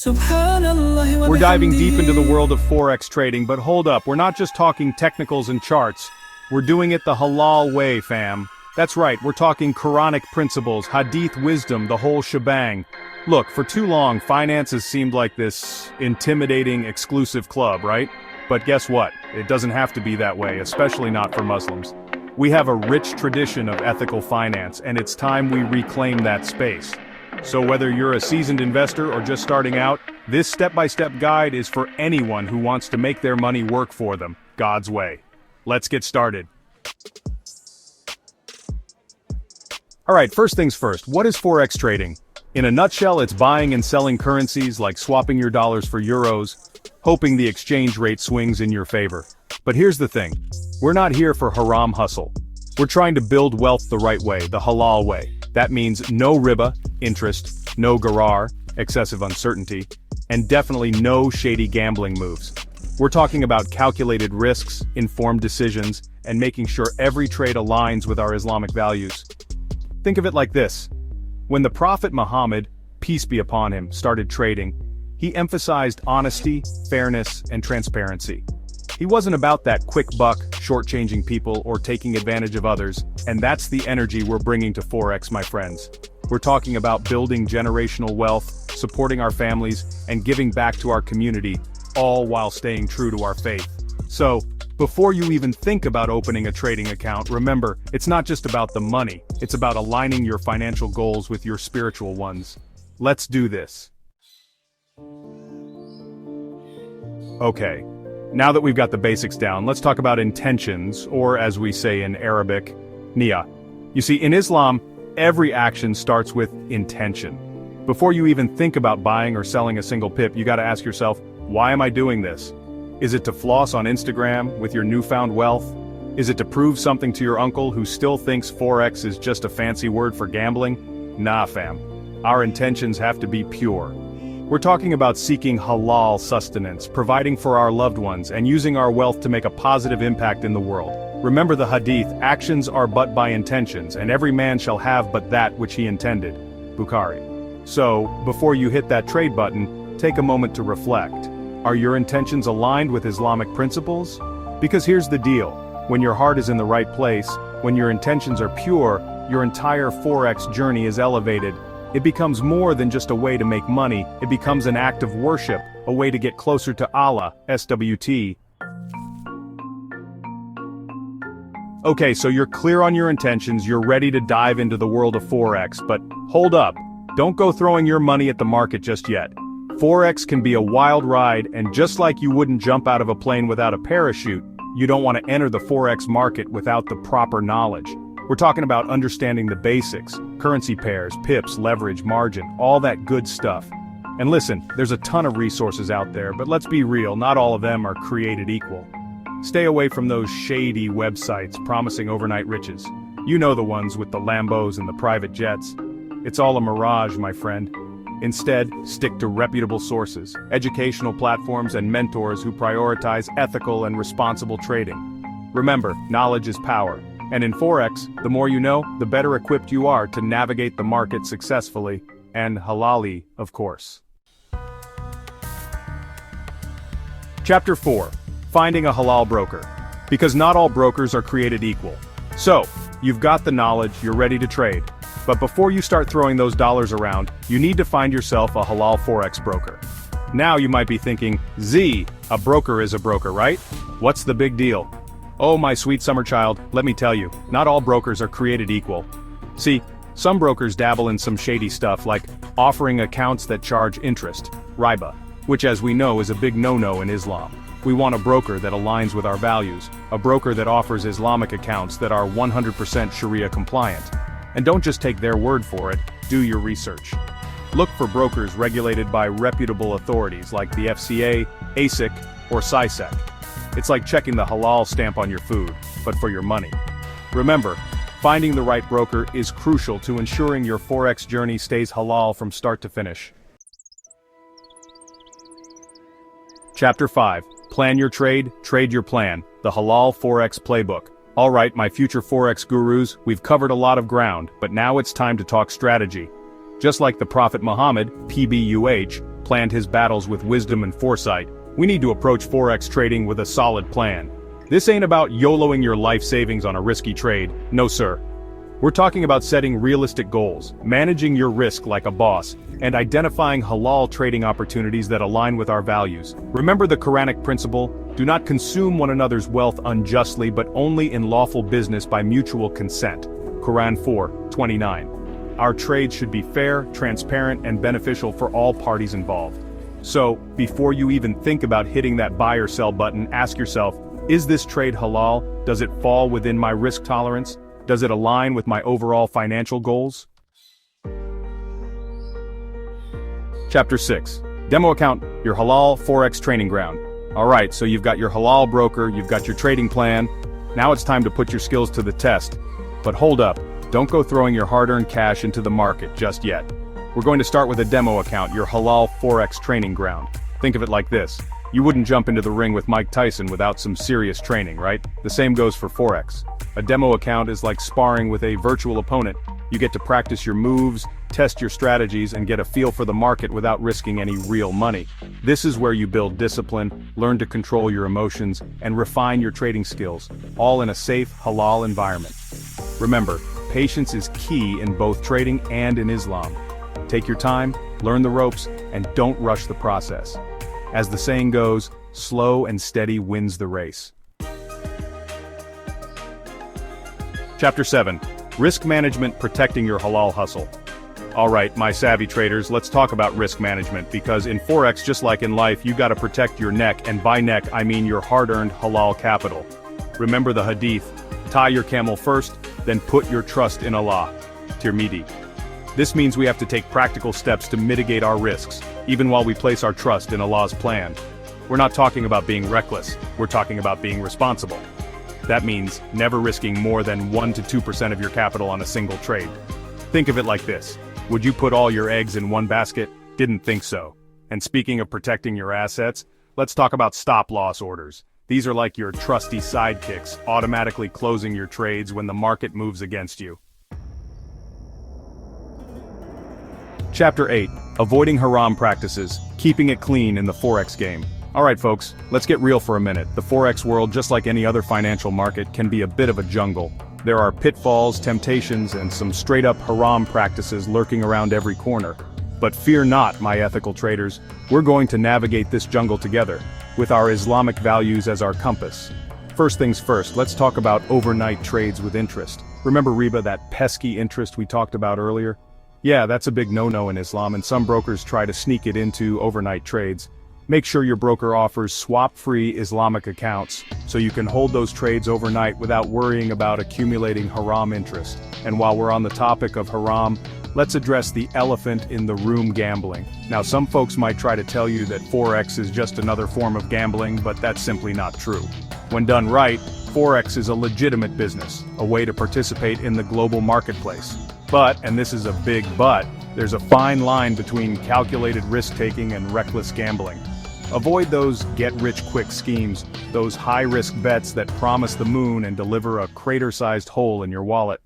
We're diving deep into the world of Forex trading, but hold up, we're not just talking technicals and charts. We're doing it the halal way, fam. That's right, we're talking Quranic principles, Hadith wisdom, the whole shebang. Look, for too long, finance has seemed like this intimidating, exclusive club, right? But guess what? It doesn't have to be that way, especially not for Muslims. We have a rich tradition of ethical finance, and it's time we reclaim that space. So whether you're a seasoned investor or just starting out, this step-by-step guide is for anyone who wants to make their money work for them, God's way. Let's get started. Alright, first things first, what is Forex trading? In a nutshell, it's buying and selling currencies like swapping your dollars for euros, hoping the exchange rate swings in your favor. But here's the thing, we're not here for haram hustle. We're trying to build wealth the right way, the halal way. That means no riba, interest, no gharar, excessive uncertainty, and definitely no shady gambling moves. We're talking about calculated risks, informed decisions, and making sure every trade aligns with our Islamic values. Think of it like this. When the Prophet Muhammad, peace be upon him, started trading, he emphasized honesty, fairness, and transparency. He wasn't about that quick buck, shortchanging people, or taking advantage of others, and that's the energy we're bringing to Forex, my friends. We're talking about building generational wealth, supporting our families, and giving back to our community, all while staying true to our faith. So, before you even think about opening a trading account, remember, it's not just about the money, it's about aligning your financial goals with your spiritual ones. Let's do this. Okay. Now that we've got the basics down, let's talk about intentions, or as we say in Arabic, niyyah. You see, in Islam, every action starts with intention. Before you even think about buying or selling a single pip, you gotta ask yourself, why am I doing this? Is it to floss on Instagram with your newfound wealth? Is it to prove something to your uncle who still thinks Forex is just a fancy word for gambling? Nah, fam. Our intentions have to be pure. We're talking about seeking halal sustenance, providing for our loved ones, and using our wealth to make a positive impact in the world. Remember the Hadith, actions are but by intentions, and every man shall have but that which he intended. Bukhari. So, before you hit that trade button, take a moment to reflect. Are your intentions aligned with Islamic principles? Because here's the deal, when your heart is in the right place, when your intentions are pure, your entire Forex journey is elevated. It becomes more than just a way to make money, it becomes an act of worship, a way to get closer to Allah, SWT. Okay, so you're clear on your intentions, you're ready to dive into the world of Forex, but hold up, don't go throwing your money at the market just yet. Forex can be a wild ride, and just like you wouldn't jump out of a plane without a parachute, you don't want to enter the Forex market without the proper knowledge. We're talking about understanding the basics, currency pairs, pips, leverage, margin, all that good stuff. And listen, there's a ton of resources out there, but let's be real, not all of them are created equal. Stay away from those shady websites promising overnight riches. You know the ones with the Lambos and the private jets. It's all a mirage, my friend. Instead, stick to reputable sources, educational platforms, and mentors who prioritize ethical and responsible trading. Remember, knowledge is power. And in Forex, the more you know, the better equipped you are to navigate the market successfully, and halali, of course. Chapter 4. Finding a halal broker. Because not all brokers are created equal. So, you've got the knowledge, you're ready to trade. But before you start throwing those dollars around, you need to find yourself a halal Forex broker. Now you might be thinking, Z, a broker is a broker, right? What's the big deal? Oh my sweet summer child, let me tell you, not all brokers are created equal. See, some brokers dabble in some shady stuff like offering accounts that charge interest, Riba, which as we know is a big no-no in Islam. We want a broker that aligns with our values, a broker that offers Islamic accounts that are 100% Sharia compliant. And don't just take their word for it, do your research. Look for brokers regulated by reputable authorities like the FCA, ASIC, or SISEC. It's like checking the halal stamp on your food, but for your money. Remember, finding the right broker is crucial to ensuring your Forex journey stays halal from start to finish. Chapter 5. Plan your trade, trade your plan. The Halal Forex Playbook. Alright, my future Forex gurus, we've covered a lot of ground, but now it's time to talk strategy. Just like the Prophet Muhammad, PBUH, planned his battles with wisdom and foresight. We need to approach Forex trading with a solid plan. This ain't about YOLOing your life savings on a risky trade, no sir. We're talking about setting realistic goals, managing your risk like a boss, and identifying halal trading opportunities that align with our values. Remember the Quranic principle, do not consume one another's wealth unjustly but only in lawful business by mutual consent. Quran 4:29. Our trades should be fair, transparent, and beneficial for all parties involved. So, before you even think about hitting that buy or sell button, ask yourself, is this trade halal? Does it fall within my risk tolerance? Does it align with my overall financial goals? Chapter 6. Demo account, your halal Forex training ground. Alright, so you've got your halal broker, you've got your trading plan. Now it's time to put your skills to the test. But hold up, don't go throwing your hard-earned cash into the market just yet. We're going to start with a demo account, your halal Forex training ground. Think of it like this. You wouldn't jump into the ring with Mike Tyson without some serious training, right? The same goes for Forex. A demo account is like sparring with a virtual opponent. You get to practice your moves, test your strategies, and get a feel for the market without risking any real money. This is where you build discipline, learn to control your emotions, and refine your trading skills, all in a safe, halal environment. Remember, patience is key in both trading and in Islam. Take your time, learn the ropes, and don't rush the process. As the saying goes, slow and steady wins the race. Chapter 7. Risk Management Protecting Your Halal Hustle. Alright, my savvy traders, let's talk about risk management because in Forex, just like in life, you gotta protect your neck, and by neck, I mean your hard-earned halal capital. Remember the Hadith, tie your camel first, then put your trust in Allah. Tirmidhi. This means we have to take practical steps to mitigate our risks, even while we place our trust in Allah's plan. We're not talking about being reckless, we're talking about being responsible. That means never risking more than 1 to 2% of your capital on a single trade. Think of it like this. Would you put all your eggs in one basket? Didn't think so. And speaking of protecting your assets, let's talk about stop-loss orders. These are like your trusty sidekicks, automatically closing your trades when the market moves against you. Chapter 8. Avoiding haram practices, keeping it clean in the Forex game. Alright folks, let's get real for a minute. The Forex world, just like any other financial market, can be a bit of a jungle. There are pitfalls, temptations, and some straight-up haram practices lurking around every corner. But fear not, my ethical traders, we're going to navigate this jungle together, with our Islamic values as our compass. First things first, let's talk about overnight trades with interest. Remember Riba, that pesky interest we talked about earlier? Yeah, that's a big no-no in Islam, and some brokers try to sneak it into overnight trades. Make sure your broker offers swap-free Islamic accounts, so you can hold those trades overnight without worrying about accumulating haram interest. And while we're on the topic of haram, let's address the elephant in the room, gambling. Now some folks might try to tell you that Forex is just another form of gambling, but that's simply not true. When done right, Forex is a legitimate business, a way to participate in the global marketplace. But, and this is a big but, there's a fine line between calculated risk-taking and reckless gambling. Avoid those get-rich-quick schemes, those high-risk bets that promise the moon and deliver a crater-sized hole in your wallet.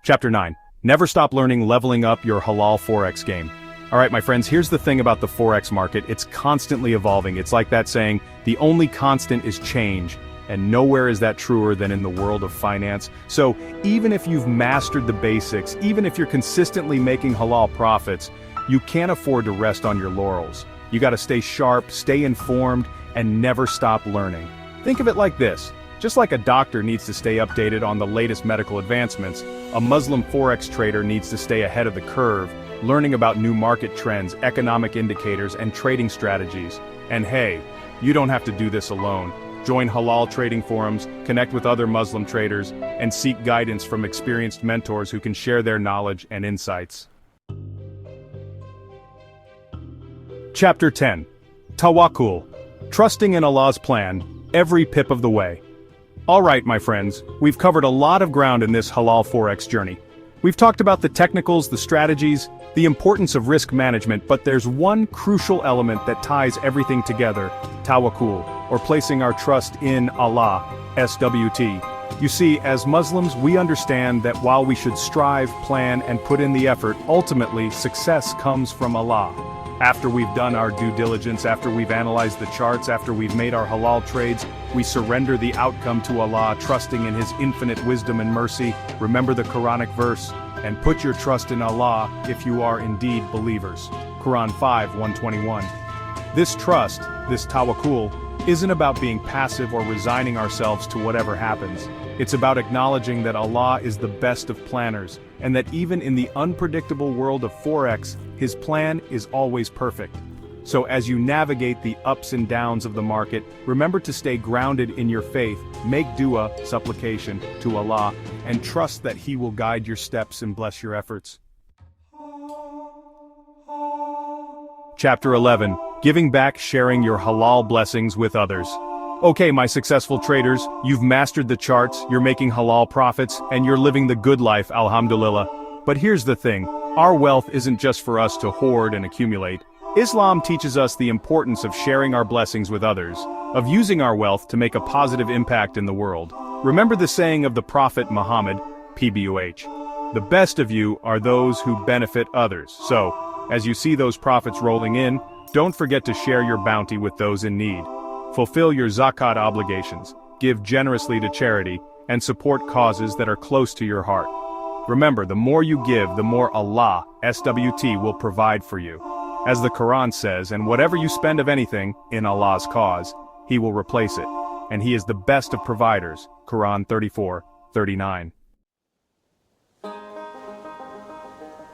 Chapter 9. Never stop learning, leveling up your halal Forex game. Alright my friends, here's the thing about the Forex market, it's constantly evolving. It's like that saying, the only constant is change. And nowhere is that truer than in the world of finance. So, even if you've mastered the basics, even if you're consistently making halal profits, you can't afford to rest on your laurels. You gotta stay sharp, stay informed, and never stop learning. Think of it like this. Just like a doctor needs to stay updated on the latest medical advancements, a Muslim Forex trader needs to stay ahead of the curve, learning about new market trends, economic indicators, and trading strategies. And hey, you don't have to do this alone. Join halal trading forums, connect with other Muslim traders, and seek guidance from experienced mentors who can share their knowledge and insights. Chapter 10. Tawakkul. Trusting in Allah's plan, every pip of the way. Alright my friends, we've covered a lot of ground in this halal Forex journey. We've talked about the technicals, the strategies, the importance of risk management, but there's one crucial element that ties everything together, tawakkul, or placing our trust in Allah, SWT. You see, as Muslims, we understand that while we should strive, plan, and put in the effort, ultimately, success comes from Allah. After we've done our due diligence, after we've analyzed the charts, after we've made our halal trades, we surrender the outcome to Allah, trusting in His infinite wisdom and mercy. Remember the Quranic verse, and put your trust in Allah if you are indeed believers. Quran 5:121. This trust, this tawakkul, isn't about being passive or resigning ourselves to whatever happens. It's about acknowledging that Allah is the best of planners, and that even in the unpredictable world of Forex, His plan is always perfect. So as you navigate the ups and downs of the market, remember to stay grounded in your faith, make dua, supplication, to Allah, and trust that He will guide your steps and bless your efforts. Chapter 11. Giving back, sharing your halal blessings with others. Okay, my successful traders, you've mastered the charts, you're making halal profits, and you're living the good life, alhamdulillah. But here's the thing, our wealth isn't just for us to hoard and accumulate. Islam teaches us the importance of sharing our blessings with others, of using our wealth to make a positive impact in the world. Remember the saying of the Prophet Muhammad, PBUH. The best of you are those who benefit others. So, as you see those profits rolling in, don't forget to share your bounty with those in need. Fulfill your zakat obligations, give generously to charity, and support causes that are close to your heart. Remember, the more you give, the more Allah, SWT, will provide for you. As the Quran says, and whatever you spend of anything, in Allah's cause, He will replace it. And He is the best of providers. Quran 34:39.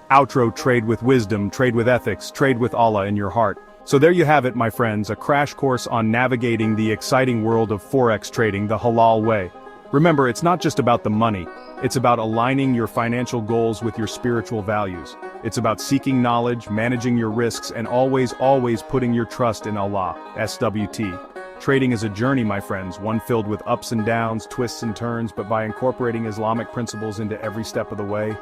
Outro: trade with wisdom, trade with ethics, trade with Allah in your heart. So there you have it, my friends, a crash course on navigating the exciting world of Forex trading the halal way. Remember, it's not just about the money, it's about aligning your financial goals with your spiritual values. It's about seeking knowledge, managing your risks, and always putting your trust in Allah, SWT. Trading is a journey, my friends, one filled with ups and downs, twists and turns, but by incorporating Islamic principles into every step of the way,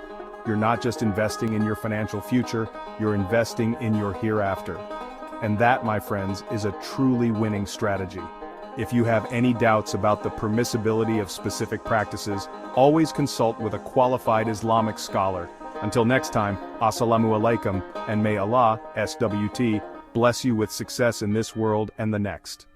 you're not just investing in your financial future, you're investing in your hereafter. And that, my friends, is a truly winning strategy. If you have any doubts about the permissibility of specific practices, always consult with a qualified Islamic scholar. Until next time, Assalamu Alaikum, and may Allah, SWT, bless you with success in this world and the next.